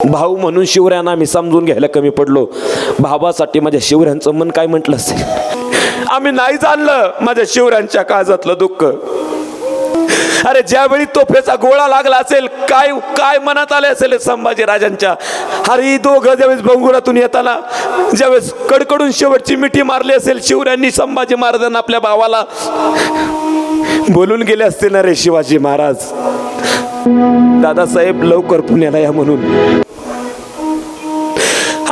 भाऊ म्हणून शिवरायांना आम्ही समजून घ्यायला कमी पडलो. भावासाठी माझ्या शिवरायांचं मन काय म्हटलं असेल. आम्ही नाही जाणलं माझ्या शिवरायांच्या काळजातलं दुःख. अरे ज्यावेळी तोफेचा गोळा लागला असेल, काय काय मनात आले असेल संभाजी राजांच्या. अरे दोघं ज्यावेळेस बंगुरातून येताना ज्यावेळेस कडकडून शेवटची मिठी मारली असेल शिवरायांनी संभाजी महाराजांना, आपल्या भावाला बोलून गेले असतील ना रे शिवाजी महाराज, दादासाहेब लवकर पुण्याला या म्हणून.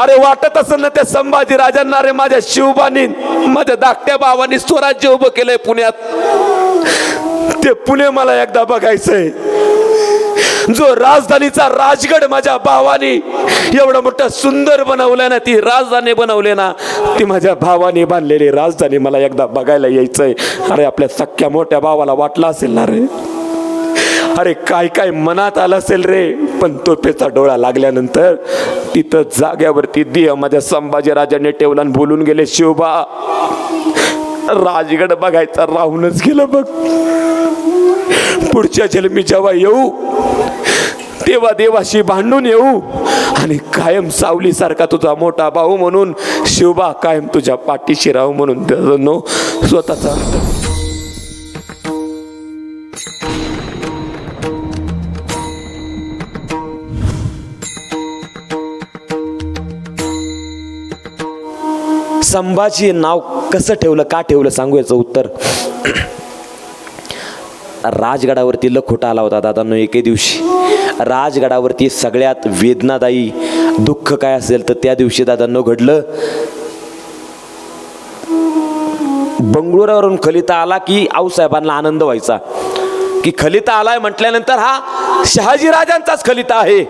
अरे वाटत असं ना त्या संभाजी राजांना, अरे माझ्या शिवबानी माझ्या धाकट्या भावानी स्वराज्य उभं केलंय पुण्यात, ते पुणे मला एकदा बघायचंय. जो राजधानीचा राजगड माझ्या भावानी एवढं मोठं सुंदर बनवलं ना, ती राजधानी बनवली ना, ती माझ्या भावानी बांधलेली राजधानी मला एकदा बघायला यायचंय. अरे आपल्या सख्या मोठ्या भावाला वाटलं असेल ना रे, अरे काय काय मनात आलं असेल रे. पण तोफेचा डोळा लागल्यानंतर तिथं जाग्यावरती देह माझ्या संभाजी राजांनी ठेवला आणि बोलून गेले, शिवबा राजगड बघायचा राहूनच गेलं बघ. पुढच्या जन्मी जेव्हा येऊ तेव्हा देवाशी भांडून येऊ आणि कायम सावलीसारखा तुझा मोठा भाऊ म्हणून शिवबा कायम तुझ्या पाठीशी राहू म्हणून स्वतःचा संभाजी नाव कसं ठेवलं, का ठेवलं सांगू याचं उत्तर. राजगडावरती लखोटा आला होता दादांनो. एके दिवशी राजगडावरती सगळ्यात वेदनादायी दुःख काय असेल तर त्या दिवशी दादांनो घडलं. बंगळुरावरून खलिता आला की आऊसाहेबांना आनंद व्हायचा की खलिता आलाय म्हटल्यानंतर हा शहाजी राजांचाच खलिता आहे.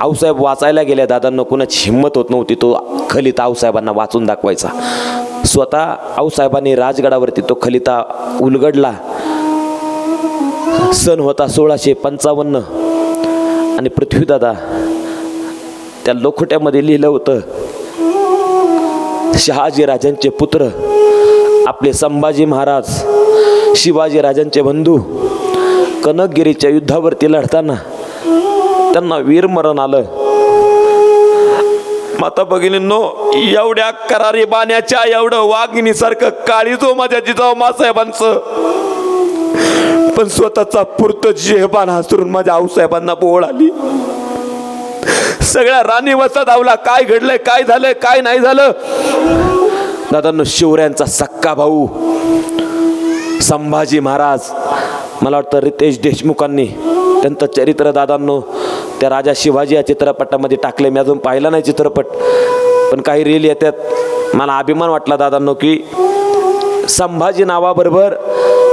आऊसाहेब वाचायला गेल्या दादांनो, कुणाची हिंमत होत नव्हती तो खलिता आऊसाहेबांना वाचून दाखवायचा. स्वतः आऊसाहेबांनी राजगडावरती तो खलिता उलगडला. सन होता 1655 आणि पृथ्वीदादा त्या लोखोट्यामध्ये लिहिलं होतं, शहाजी राजांचे पुत्र आपले संभाजी महाराज शिवाजी राजांचे बंधू कनकगिरीच्या युद्धावरती लढताना त्यांना वीरमरण आलं. माता भगिनींनो, एवढ्या करारी बाण्याच्या एवढं वाघिणीसारखं काळीजो माझ्या जिजाऊ मासाहेबांचं, पण स्वतःचा पुरत जेहबान हसरून माझ्या आऊसाहेबांना बोळ आली. सगळ्या राणी वसा धावला, काय घडलंय, काय झालंय, काय नाही झालं. दादांनो, शिवरायांचा सक्का भाऊ संभाजी महाराज, मला वाटतं रितेश देशमुखांनी त्यांचं चरित्र दादांनो त्या राजा शिवाजी या चित्रपटामध्ये टाकले. मी अजून पाहिला नाही चित्रपट, पण काही रील येतात. मला अभिमान वाटला दादांनो की संभाजी नावाबरोबर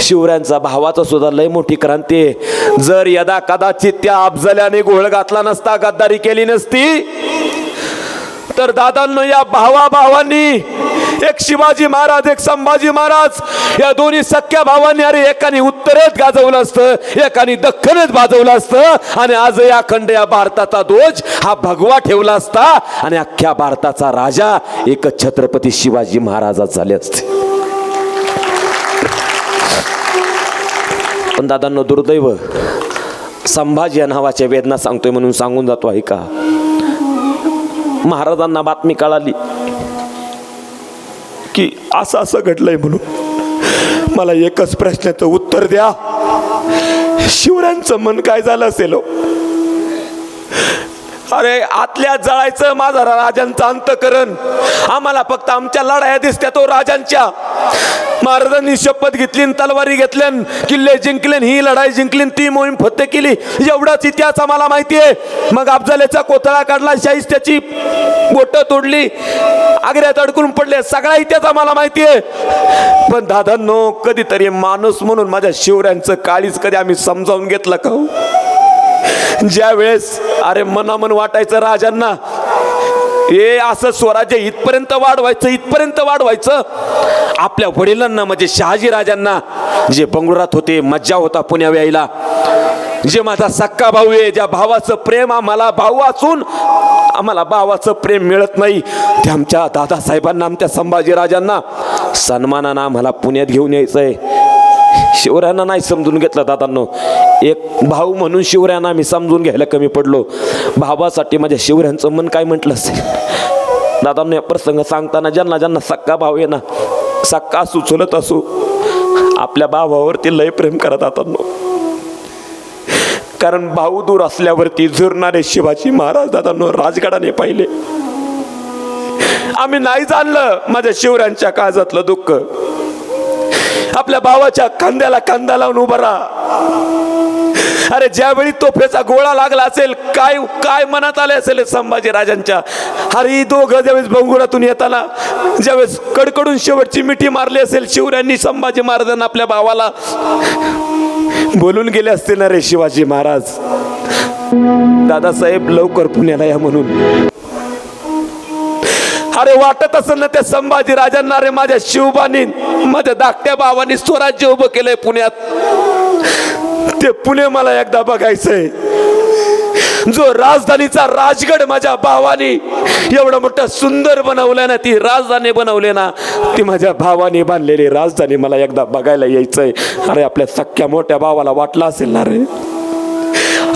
शिवरायांचा भावाचा सुद्धा लय मोठी क्रांती आहे. जर यदा कदाचित त्या अफजल्याने घोळ घातला नसता, गद्दारी केली नसती, तर दादांनो या भावाभावांनी, एक शिवाजी महाराज एक संभाजी महाराज, या दोन्ही सख्या भावांनी अरे एकाने उत्तरेत गाजवलं असतं, एकाने दख्खनेत गाजवलं असतं आणि आज या अखंड या भारताचा ध्वज हा भगवा ठेवला असता आणि अख्ख्या भारताचा राजा एकच छत्रपती शिवाजी महाराजाच झाले असते. पण दादांनो, दुर्दैव संभाजी या नावाच्या वेदना सांगतोय म्हणून सांगून जातो आहे का. महाराजांना बातमी कळाली की असं असं घडलंय म्हणून. मला एकच प्रश्नाचं उत्तर द्या, शिवरायांचं मन काय झालं असेल. अरे आतल्या जळायचं माझा राजांचं अंतकरण, आम्हाला फक्त आमच्या लढाया दिसत्या तो राजांच्या. महाराजांनी शपथ घेतली, तलवारी घेतल्या, किल्ले जिंकले, ही लढाई जिंकली, ती मोहीम फत्ते केली, एवढाच इतिहास आम्हाला माहिती आहे. मग अफजलेचा कोथळा काढला, शाहिस्त्याची बोटं तोडली, आग्र्यात अडकून पडले, सगळा इतिहास आम्हाला माहिती आहे. पण दादांनो, कधीतरी माणूस म्हणून माझ्या शिवरायांचं काळीज कधी आम्ही समजावून घेतलं का. ज्या वेळेस अरे मनामन वाटायचं राजांना, हे असं स्वराज्य इथपर्यंत वाढवायचं, इथपर्यंत वाढवायचं. आपल्या वडिलांना म्हणजे शहाजी राजांना जे बंगळुरात होते, मज्जा होता पुण्या यायला, जे माझा सक्का भाऊ आहे, ज्या भावाचं प्रेम आम्हाला भाऊ असून आम्हाला भावाचं प्रेम मिळत नाही, ते आमच्या दादासाहेबांना, आमच्या संभाजी राजांना सन्मानानं आम्हाला पुण्यात घेऊन यायचंय. शिवरायांना नाही समजून घेतलं दादांनो. एक भाऊ म्हणून शिवऱ्यांना मी समजून घ्यायला कमी पडलो. भावासाठी माझ्या शिवऱ्यांचं मन काय म्हटलं असेल. दादांनो, या प्रसंग सांगताना ज्यांना ज्यांना सक्का भाऊ आहे ना, सक्का असू चुलत असू, आपल्या भावावरती लय प्रेम करत दादांनो. कारण भाऊ दूर असल्यावरती झुरणारे शिवाजी महाराज दादांनो राजगडाने पाहिले. आम्ही नाही जाणलं माझ्या शिवऱ्यांच्या काळजातलं दुःख. आपल्या भावाच्या खांद्याला खांदा लावून उभा राहा. अरे ज्यावेळी तोफेचा गोळा लागला असेल, काय काय मनात आले असेल संभाजी राजांच्या. अरे दोघं ज्यावेळेस बंगुरातून येताना ज्यावेळेस कडकडून शेवटची मिठी मारली असेल शिवऱ्यांनी संभाजी महाराजांना, आपल्या भावाला बोलून गेले असते ना रे शिवाजी महाराज, दादासाहेब लवकर पुण्याला या म्हणून. अरे वाटत असं ना त्या संभाजी राजांना, रे माझ्या शिवबानी माझ्या धाकट्या भावानी स्वराज्य उभं केलंय पुण्यात, ते पुणे मला एकदा बघायचंय. जो राजधानीचा राजगड माझ्या भावानी एवढं मोठं सुंदर बनवलं ना, ती राजधानी बनवली ना, ती माझ्या भावानी बांधलेली राजधानी मला एकदा बघायला यायचंय. अरे आपल्या सख्या मोठ्या भावाला वाटलं असेल ना रे,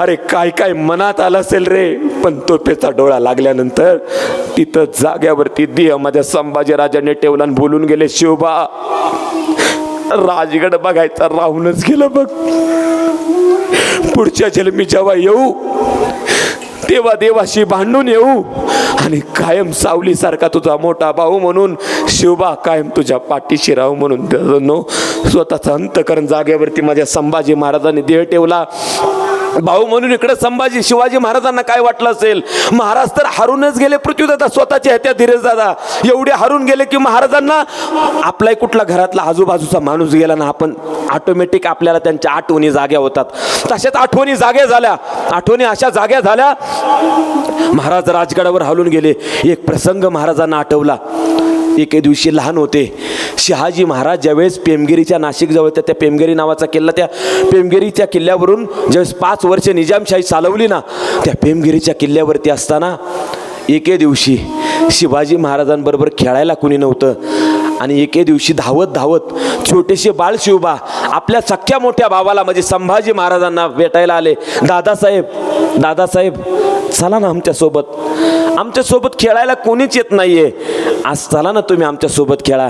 अरे काय काय मनात आलं असेल रे. पण तोफेचा डोळा लागल्यानंतर तिथं जाग्यावरती देह माझ्या संभाजी राजाने ठेवला आणि बोलून गेले, शिवबा राजगड बघायचा राहूनच गेलं बघ. पुढच्या जन्मी जेव्हा येऊ तेव्हा देवाशी भांडून येऊ आणि कायम सावलीसारखा तुझा मोठा भाऊ म्हणून शिवबा कायम तुझ्या पाठीशी राहू म्हणून स्वतःचा अंतकरण जागेवरती माझ्या संभाजी महाराजांनी देह ठेवला. भाऊ म्हणून इकडे संभाजी शिवाजी महाराजांना काय वाटलं असेल. महाराज तर हारूनच गेले पृथ्वीदादा, स्वतःच्या ह्याच्या धीरज दादा एवढे हारून गेले की महाराजांना आपला कुठला घरातला आजूबाजूचा माणूस गेला ना, आपण ऑटोमॅटिक आपल्याला त्यांच्या आठवणी जाग्या होतात. तशाच आठवणी जाग्या झाल्या. आठवणी अशा जाग्या झाल्या, महाराज राजगडावर हालून गेले. एक प्रसंग महाराजांना आठवला. एके दिवशी लहान होते शहाजी महाराज, ज्यावेळेस पेमगिरीच्या नाशिक जवळ त्या पेमगिरी नावाचा किल्ला, त्या पेमगिरीच्या किल्ल्यावरून ज्यावेळेस 5 वर्ष निजामशाही चालवली ना, त्या पेमगिरीच्या किल्ल्यावरती असताना एके दिवशी शिवाजी महाराजांबरोबर खेळायला कुणी नव्हतं आणि एके दिवशी धावत धावत छोटेसे बाळ शिवबा आपल्या सख्या मोठ्या भावाला म्हणजे संभाजी महाराजांना भेटायला आले. दादासाहेब चला ना आमच्यासोबत खेळायला कोणीच येत नाहीये, आज चला ना तुम्ही आमच्यासोबत खेळा.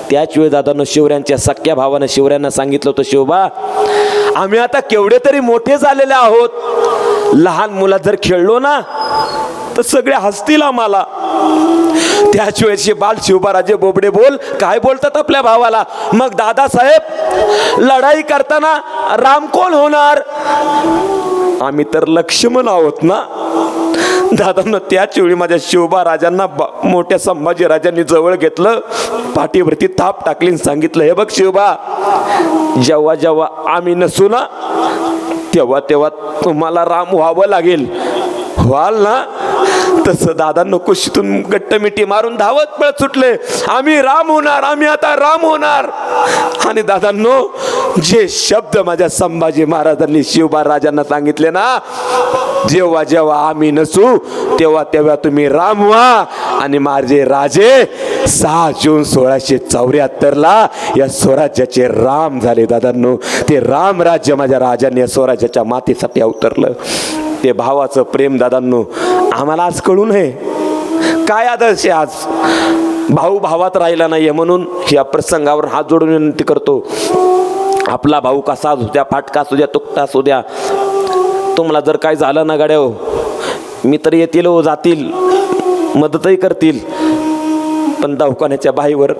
त्याच वेळी दादांनो शिवऱ्यांच्या सख्या भावानं शिवऱ्यांना सांगितलं होतं, शिवबा आम्ही आता केवढे तरी मोठे झालेले आहोत, लहान मुला जर खेळलो ना तर सगळे हसतील आम्हाला. त्याच वेळेस बाल शिवबाराजे बोबडे काय बोलतात आपल्या भावाला. मग दादासाहेब लढाई करताना राम कोण होणार, आम्ही तर लक्ष्मण आहोत ना. दादांना त्याच वेळी माझ्या शिवबा राजांना मोठ्या संभाजी राजांनी जवळ घेतलं, पाठीवरती थाप टाकली आणि सांगितलं, हे बघ शिवबा, जेव्हा जेव्हा आम्ही नसू ना तेव्हा तेव्हा तुम्हाला राम व्हावं लागेल. व्हाल ना तसं दादांनो कुशीतून गट्ट मिठी मारून धावत पळत सुटले, आम्ही राम होणार, आम्ही आता राम होणार. आणि दादांनो जे शब्द माझ्या संभाजी महाराजांनी शिवबा राजांना सांगितले ना, जेव्हा जेव्हा आम्ही नसू तेव्हा तेव्हा तुम्ही राम व्हा. आणि माझे राजे 6 जून 1674 या स्वराज्याचे राम झाले. दादांनो ते राम राज्य माझ्या राजांनी या स्वराज्याच्या मातीसाठी अवतरलं. ते भावाचं प्रेम दादांनो आम्हाला आज कळू नये. काय आदर्श आहे आज, भाऊ भावात राहिला नाहीये. म्हणून या प्रसंगावर हात जोडून विनंती करतो, आपला भाऊ कसा असू द्या, फाटका असू द्या, तुकटा असू द्या, तुम्हाला जर काय झालं ना गाड्या, मी तर येतील हो, जातील, मदतही करतील, पण दवाखान्याच्या बाईवर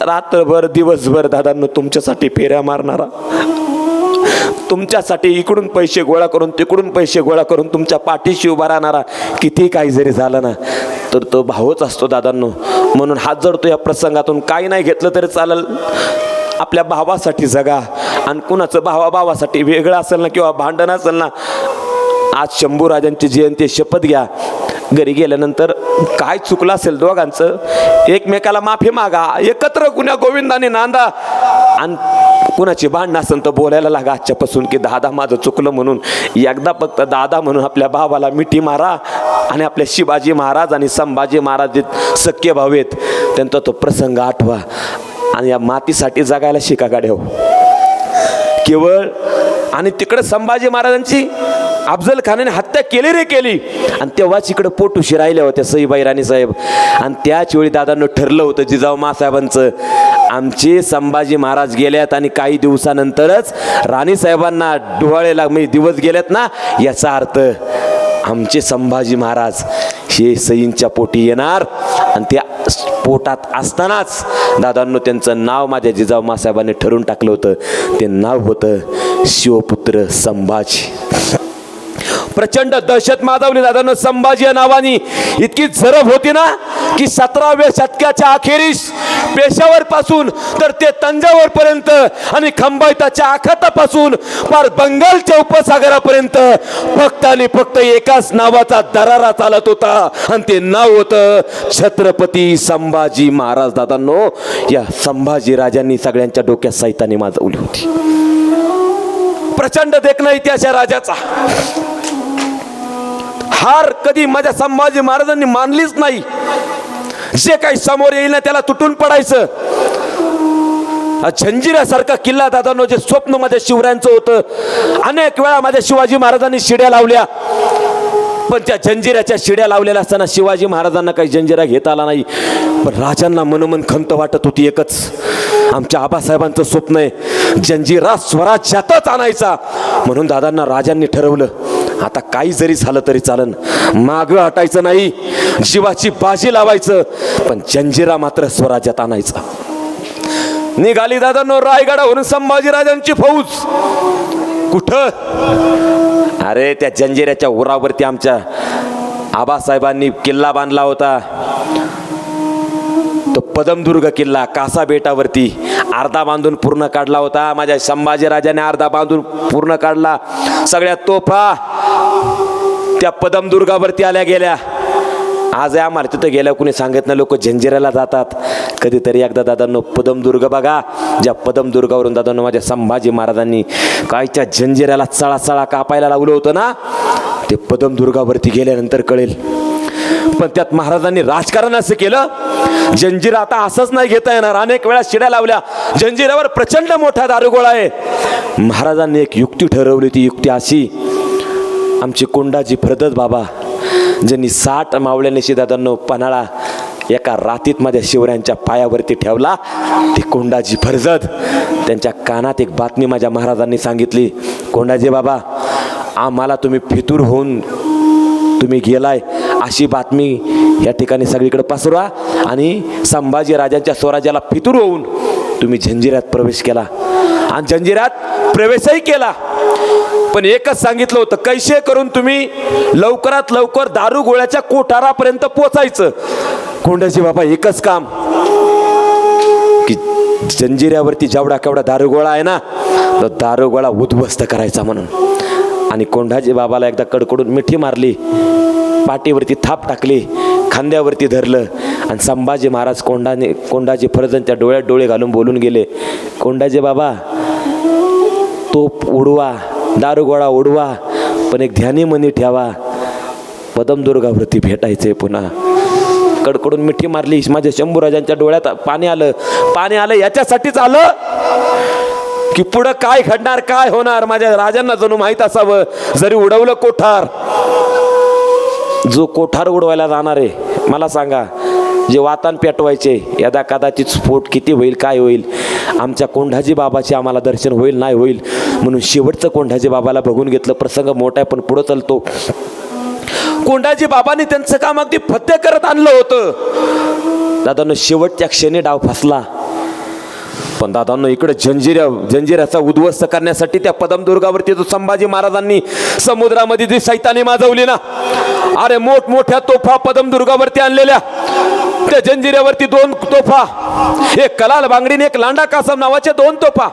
रात्रभर दिवसभर दादांनो तुमच्यासाठी फेऱ्या मारणारा, तुमच्यासाठी इकडून पैसे गोळा करून तिकडून पैसे गोळा करून तुमच्या पाठीशी उभा राहणारा, किती काही जरी झालं ना तर तो भाऊच असतो दादांनो. म्हणून हात जोडतो या प्रसंगातून, काही नाही घेतलं तरी चालेल, आपल्या भावासाठी जगा. आणि कुणाचं भावासाठी वेगळं असेल ना किंवा भांडण असेल ना, आज शंभूराजांची जयंती, शपथ घ्या, घरी गेल्यानंतर काय चुकलं असेल दोघांचं एकमेकाला माफी मागा, एकत्र गुन्हा गोविंदाने नांदा. आणि कुणाची भांडण असेल तर बोलायला लागा आजच्यापासून की दादा माझं चुकलं म्हणून. एकदा फक्त दादा म्हणून आपल्या भावाला मिठी मारा. आणि आपल्या शिवाजी महाराज आणि संभाजी महाराज सख्य भाऊ आहेत, त्यांचा तो प्रसंग आठवा आणि या मातीसाठी जगायला शिका गाड्या. केवळ आणि तिकडे संभाजी महाराजांची अफजल खानाने हत्या केली रे केली, आणि तेव्हाच इकडे पोटुशी राहिल्या होत्या सईबाई राणीसाहेब. आणि त्याच वेळी दादांना ठरलं होतं जिजाऊ मासाहेबांचं, आमचे संभाजी महाराज गेल्यात आणि काही दिवसानंतरच राणीसाहेबांना डोहाळेला म्हणजे दिवस गेल्यात ना, याचा अर्थ आमचे संभाजी महाराज हे सईंच्या पोटी येणार. आणि त्या पोटात असतानाच दादांनो त्यांचं नाव माझ्या जिजाऊ मासाहेबांनी ठरवून टाकलं होतं. ते नाव होतं शिवपुत्र संभाजी. प्रचंड दहशत माजवली दादांनो संभाजी या नावानी. इतकी झरप होती ना की 17व्या शतकाच्या अखेरीस पेशावर पासून तर ते तंजावर पर्यंत आणि खंबाईताच्या आखातापासून पार बंगालच्या उपसागरापर्यंत फक्त आणि फक्त एकाच नावाचा दरारा चालत होता, आणि ते नाव होतं छत्रपती संभाजी महाराज. दादांनो या संभाजी राजांनी सगळ्यांच्या डोक्यात सैतानी माजवली होती. प्रचंड देखणा इतिहास या राजाचा. हार कधी माझ्या संभाजी महाराजांनी मानलीच नाही. जे काही समोर येईल ना त्याला तुटून पडायचं. जंजिऱ्यासारखा किल्ला दादांनो जे स्वप्न माझ्या शिवरायांचं होतं. अनेक वेळा माझ्या शिवाजी महाराजांनी शिड्या लावल्या, पण त्या जंजिऱ्याच्या शिड्या लावलेल्या असताना शिवाजी महाराजांना काही जंजिरा घेता आला नाही. पण राजांना मनोमन खंत वाटत होती एकच, आमच्या आबासाहेबांचं स्वप्न आहे जंजिरा स्वराज्यातच आणायचा. म्हणून दादांना राजांनी ठरवलं आता काही जरी झालं तरी चालन, मागं हटायचं नाही, जीवाची बाजी लावायचं, पण जंजिरा मात्र स्वराज्यात आणायचा. निघाली दादांनो रायगडावरून संभाजीराजांची फौज. कुठं? अरे त्या जंजिऱ्याच्या उरावरती आमच्या आबासाहेबांनी किल्ला बांधला होता, तो पदमदुर्ग किल्ला. कासा बेटावरती अर्धा बांधून पूर्ण काढला होता माझ्या संभाजीराजाने, अर्धा बांधून पूर्ण काढला. सगळ्या तोफा त्या पदमदुर्गावरती आल्या गेल्या. आज आम्हाला तिथं गेल्या कुणी सांगत नाही, लोक जंजिऱ्याला जातात. कधीतरी एकदा दादांनो पदमदुर्ग बघा, ज्या पदमदुर्गावरून दादांनो माझ्या संभाजी महाराजांनी कायच्या जंजिऱ्याला चळा कापायला लावलं होतं ना, ते पदमदुर्गावरती गेल्यानंतर कळेल. पण त्यात महाराजांनी राजकारण असं केलं, जंजिरा आता असंच नाही घेता येणार. अनेक वेळा शिड्या लावल्या, जंजिऱ्यावर प्रचंड मोठा दारुगोळा आहे. महाराजांनी एक युक्ती ठरवली. ती युक्ती अशी, आमचे कोंडाजी फरदत बाबा ज्यांनी 60 मावळ्यानेशी दादांनो पन्हाळा एका रातीत माझ्या शिवरायांच्या पायावरती ठेवला, ते कोंडाजी फरजद. त्यांच्या कानात एक बातमी माझ्या महाराजांनी सांगितली, कोंडाजी बाबा आम्हाला तुम्ही फितूर होऊन तुम्ही गेलाय अशी बातमी या ठिकाणी सगळीकडे पसरवा, आणि संभाजी राजांच्या स्वराज्याला फितूर होऊन तुम्ही जंजिऱ्यात प्रवेश केला. आणि जंजिऱ्यात प्रवेशही केला, पण एकच सांगितलं होतं, कैसे करून तुम्ही लवकरात लवकर दारू गोळ्याच्या कोठारापर्यंत पोचायचं. कोंडाजी बाबा एकच काम, की जंजिऱ्यावरती जेवढा केवढा दारुगोळा आहे ना, तो दारुगोळा उद्ध्वस्त करायचा म्हणून. आणि कोंडाजी बाबाला एकदा कडकडून मिठी मारली, पाठीवरती थाप टाकली, खांद्यावरती धरलं, आणि संभाजी महाराज कोंडाजी फरजनच्या डोळ्यात डोळे घालून बोलून गेले, कोंडाजी बाबा तोप उडवा, दारुगोळा उडवा, पण एक ध्यानी मनी ठेवा, पदमदुर्गावरती भेटायचंय पुन्हा. कडकडून मिठी मारली. माझ्या शंभूराजांच्या डोळ्यात पाणी आलं याच्यासाठीच आलं की पुढं काय घडणार, काय होणार माझ्या राजांना जणू माहीत असावं. जरी उडवलं कोठार, जो कोठार उडवायला जाणार आहे, मला सांगा, जे वातान पेटवायचे, यदा कदाचित स्फोट किती होईल, काय होईल, आमच्या कोंढाजी बाबाचे आम्हाला दर्शन होईल नाही होईल. म्हणून शेवटचं कोंढाजी बाबाला बघून घेतलं. प्रसंग मोठा आहे पण पुढं चालतो. कोंढाजी बाबांनी त्यांचं काम अगदी फत्ते करत आणलं होतं. दादांनो शेवटच्या क्षणी डाव फसला. पण दादांनो इकडे जंजिऱ्याचा उद्ध्वस्त करण्यासाठी त्या पदमदुर्गावरती जो संभाजी महाराजांनी समुद्रामध्ये जी सैतानी माजवली ना, अरे मोठमोठ्या तोफा पदमदुर्गावरती आणलेल्या, त्या जंजिऱ्यावरती 2 तोफा, एक कलाल बांगडीने एक लांडा कासम नावाच्या 2 तोफा,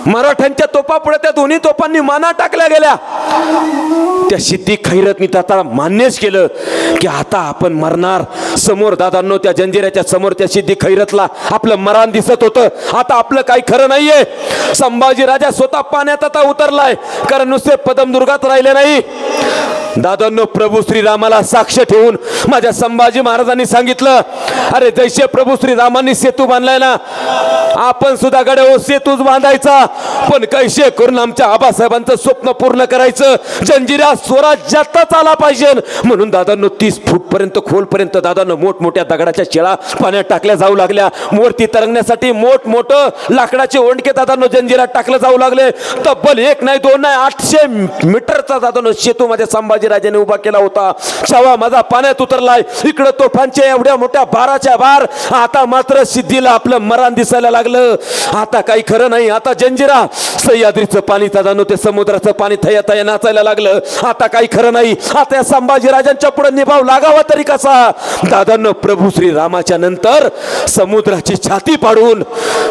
मराठ्यांच्या तोफा पुढे त्या दोन्ही तोफांनी माना टाकल्या गेल्या. त्या सिद्धी खैरतनी आता मान्यच केलं की आता आपण मरणार, समोर दादांनो त्या जंजिऱ्याच्या समोर त्या सिद्धी खैरतला आपलं मरण दिसत होतं. आता आपलं काही खरं नाहीये. संभाजी राजा स्वतः पाण्यात आता उतरलाय, कारण नुसते पदमदुर्गात राहिले नाही. दादांनो प्रभू श्रीरामाला साक्ष ठेवून माझ्या संभाजी महाराजांनी सांगितलं, अरे जैसे प्रभू श्रीरामांनी सेतू बांधलाय ना, आपण सुद्धा गड्या सेतूच बांधायचा, पण कैसे करून आमच्या आबासाहेबांचं स्वप्न पूर्ण करायचं. जंजिरा स्वराज्यातच आला पाहिजे. म्हणून दादांनो 30 फूट पर्यंत खोलपर्यंत दादांनो मोठमोठ्या दगडाच्या शिळा पाण्यात टाकल्या जाऊ लागल्या. वरती तरंगण्यासाठी मोठमोठं लाकडाचे ओंडके दादांनो जंजिरात टाकलं जाऊ लागले. तब्बल 1 नाही 2 नाही 800 मीटरचा दादांनो सेतू माझ्या संभाजी राजाने उभा केला होता. छावा माझा पाण्यात उतरलाय. इकडं तोफांच्या एवढ्या मोठ्या बाराच्या बार. आता मात्र सिद्धीला आपलं मरण दिसायला लागलं. आता काही खरं नाही. आता जंजिरा सह्याद्रीचं पाणी दादांनो ते समुद्राचं पाणी थया थया नाचायला लागलं. आता काही खरं नाही. आता या संभाजी राजांच्या पुढे निभाव लागावा तरी कसा. दादांनो प्रभू श्री रामाच्या नंतर समुद्राची छाती पाडून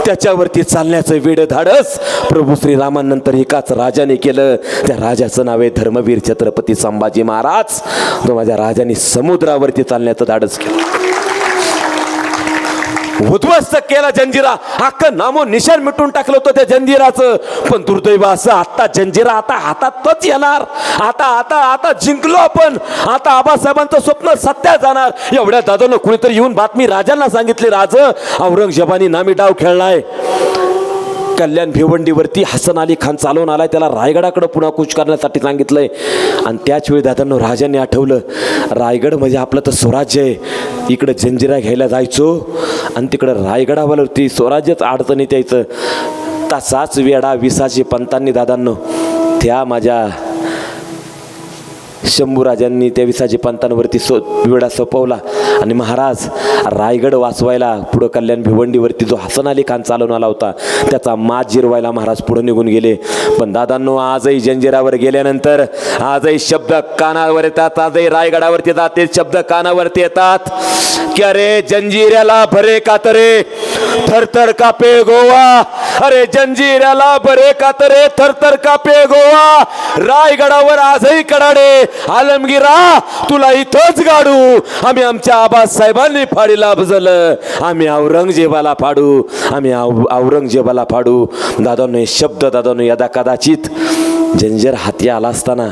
त्याच्यावरती चालण्याचं वेड धाडस प्रभू श्री रामानंतर एकाच राजाने केलं. त्या राजाचं नाव आहे धर्मवीर छत्रपती संभाजी महाराज. तो माझ्या राजाने समुद्रावरती चालण्याचं धाडस केलं. उद्ध्वस्त केला जंजिरा. अख्खं नामो निशाण मिटून टाकलं होतं त्या जंजिराचं. पण दुर्दैव असं आता जंजिरा आता हातातच येणार. आता आता आता जिंकलो आपण. आता आबासाहेबांचं स्वप्न सत्यात जाणार. एवढ्या दादानं कुणीतरी येऊन बातमी राजांना सांगितली, राज औरंगजेबाने नामी डाव खेळलाय. कल्याण भिवंडीवरती हसन अली खान चालवून आलाय. त्याला रायगडाकडे पुन्हा कूच करण्यासाठी सांगितलंय. आणि त्याच वेळी दादांनो राजांनी आठवलं, रायगड म्हणजे आपलं तर स्वराज्य आहे. इकडं जंजिरा घ्यायला जायचो आणि तिकडं रायगडावरती स्वराज्यच अडचणीत यायचं. तसाच वेडा विसाजी पंतांनी दादांनो त्या माझ्या शंभूराजांनी त्या विसाजी पंतांवरती वेडा सोपवला. आणि महाराज रायगड वाचवायला पुढं कल्याण भिवंडीवरती जो हसन अली खान चालवून आला होता त्याचा माज जिरवायला महाराज पुढे निघून गेले. पण दादांनो आजही जंजिरावर गेल्यानंतर आजही शब्द कानावर येतात. आजही रायगडावरती जाते शब्द कानावरती येतात की अरे जंजिऱ्याला भरे कातरे थरथर कापे गोवा. अरे जंजिऱ्याला भरे कातरे थरथर कापे गोवा. रायगडावर आजही कडाडे आलमगिरा तुला इथंच गाडू. आम्ही आमच्या आबासाहेबांनी फाडीला भजलं. आम्ही औरंगजेबाला फाडू. आम्ही औरंगजेबाला फाडू. दादांनो हे शब्द दादांनो यदा कदाचित जंजीर हाती आला असताना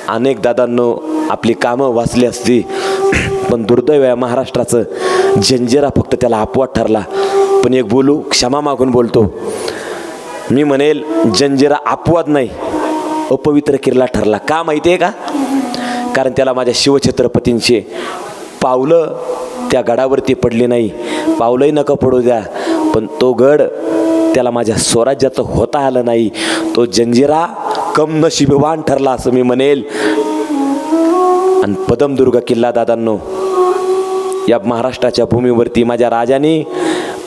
अनेक दादांनो आपली कामं वाचली असती. पण दुर्दैव आहे महाराष्ट्राचं, जंजिरा फक्त त्याला अपवाद ठरला. पण एक बोलू, क्षमा मागून बोलतो, मी म्हणेल जंजिरा अपवाद नाही अपवित्र किल्ला ठरला. का माहिती आहे का? कारण त्याला माझ्या शिवछत्रपतींचे पावलं त्या गडावरती पडली नाही. पावलंही नका पडू द्या, पण तो गड त्याला माझ्या स्वराज्याचं होता आलं नाही. तो जंजिरा कम नशिबवान ठरला असं मी म्हणेल. आणि पदमदुर्ग किल्ला दादांनो या महाराष्ट्राच्या भूमीवरती माझ्या राजाने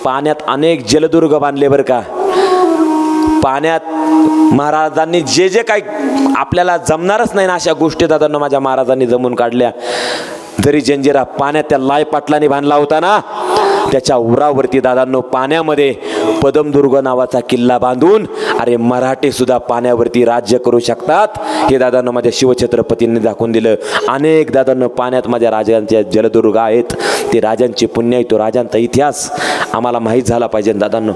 पाण्यात अनेक जलदुर्ग बांधले बरं का. पाण्यात महाराजांनी जे जे काही आपल्याला जमणारच नाही ना अशा गोष्टी दादांनो माझ्या महाराजांनी जमून काढल्या. जरी जंजिरा पाण्यात त्या लाय पाटलाने बांधला होता ना, त्याच्या उरावरती दादांनो पाण्यामध्ये पदमदुर्ग नावाचा किल्ला बांधून अरे मराठे सुद्धा पाण्यावरती राज्य करू शकतात हे दादांनो माझ्या शिवछत्रपतींनी दाखवून दिलं. अनेक दादांनो पाण्यात माझ्या राजांचे जलदुर्ग आहेत. ते राजांचे पुण्य आहे. तो राजांचा इतिहास आम्हाला माहीत झाला पाहिजे दादांनो.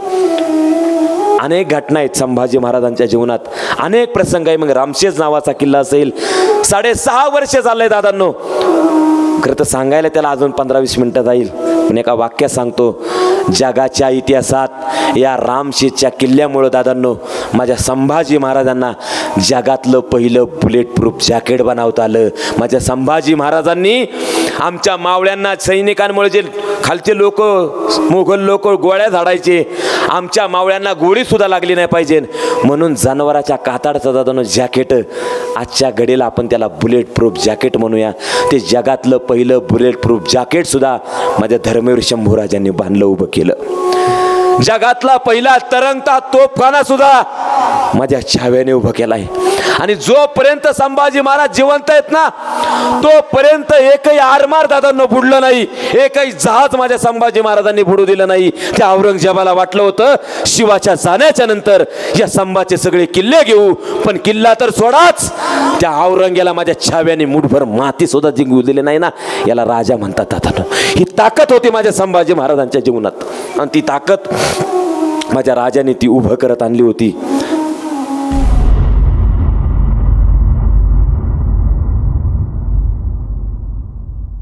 अनेक घटना आहेत संभाजी महाराजांच्या जीवनात, अनेक प्रसंग आहे. मग रामशेज नावाचा किल्ला असेल, 6.5 वर्ष झालंय दादांनो. खरं तर सांगायला त्याला अजून 15-20 मिनिटं जाईल, पण एका वाक्यात सांगतो, जगाच्या इतिहासात या रामशेजच्या किल्ल्यामुळं दादांनो माझ्या संभाजी महाराजांना जगातलं पहिलं बुलेट प्रूफ जॅकेट बनवता आलं. माझ्या संभाजी महाराजांनी आमच्या मावळ्यांना सैनिकांमुळे जे खालचे लोक मोगल लोक गोळ्या झाडायचे, आमच्या मावळ्यांना गोळीसुद्धा लागली नाही पाहिजे म्हणून जनावराच्या कातडाचं दादांनो जॅकेट आजच्या घडीला आपण त्याला बुलेट प्रूफ जॅकेट म्हणूया. ते जगातलं पहिलं बुलेट प्रूफ जॅकेट सुद्धा माझ्या धर्मवीर शंभूराजांनी बांधलं उभं केलं. जगातला पहिला तरंगता तोफखाना सुद्धा माझ्या छाव्याने उभं केलाय. आणि जोपर्यंत संभाजी महाराज जिवंत आहेत ना तोपर्यंत एकही आरमार दादांना बुडलं नाही, एकही जहाज माझ्या संभाजी महाराजांनी बुडू दिलं नाही. त्या औरंगजेबाला वाटलं होतं शिवाच्या जाण्याच्या नंतर या संभाचे सगळे किल्ले घेऊ, पण किल्ला तर सोडाच, त्या औरंग्याला माझ्या छाव्याने मुठभर माती सुद्धा जिंकू दिले नाही ना, याला राजा म्हणतात दादा. ही ताकद होती माझ्या संभाजी महाराजांच्या जीवनात, आणि ती ताकद माझ्या राजाने ती उभं करत आणली होती.